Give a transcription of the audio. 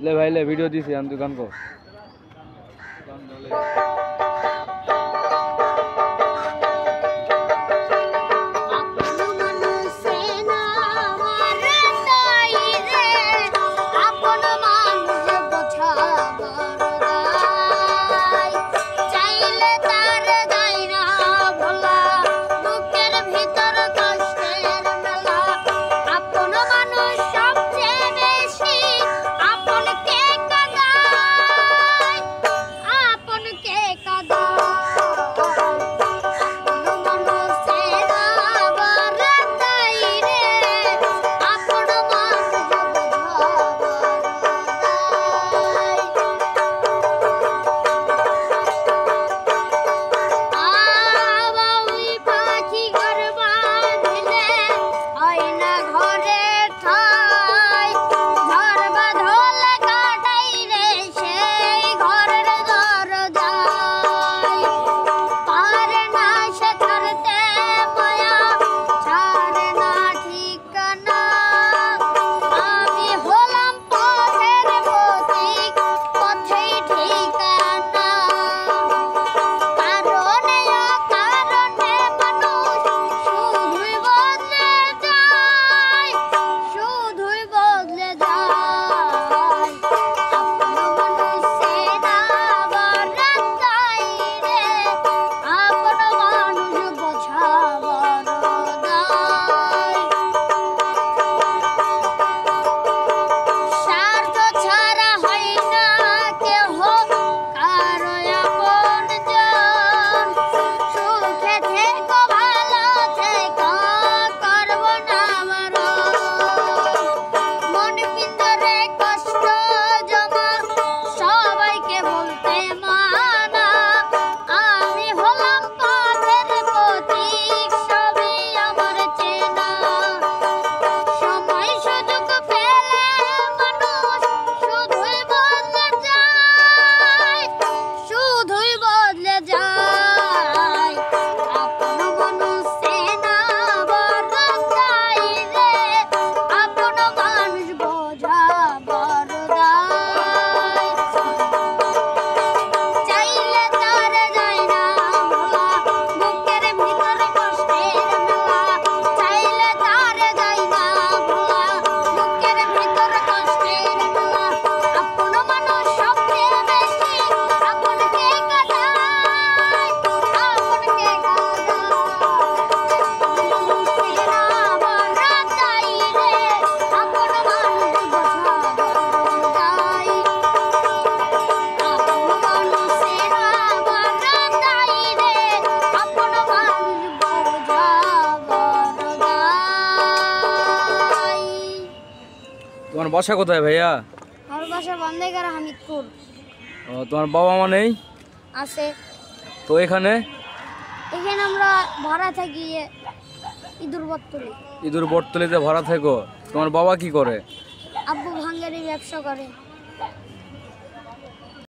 ले भाई ले वीडियो दी हम दुकान को তোমার বাসা কোথায় ভাইয়া? আমার বাসা বন্দেগার হামিদপুর। ও তোমার বাবা মা নেই? আছে। তো এখানে আমরা ভাড়া থাকি ইঁদুর বটতলিতে। ইঁদুর বটতলিতে ভাড়া থাকো। তোমার বাবা কি করে? আব্বু ভাঙ্গারি ব্যবসা করে।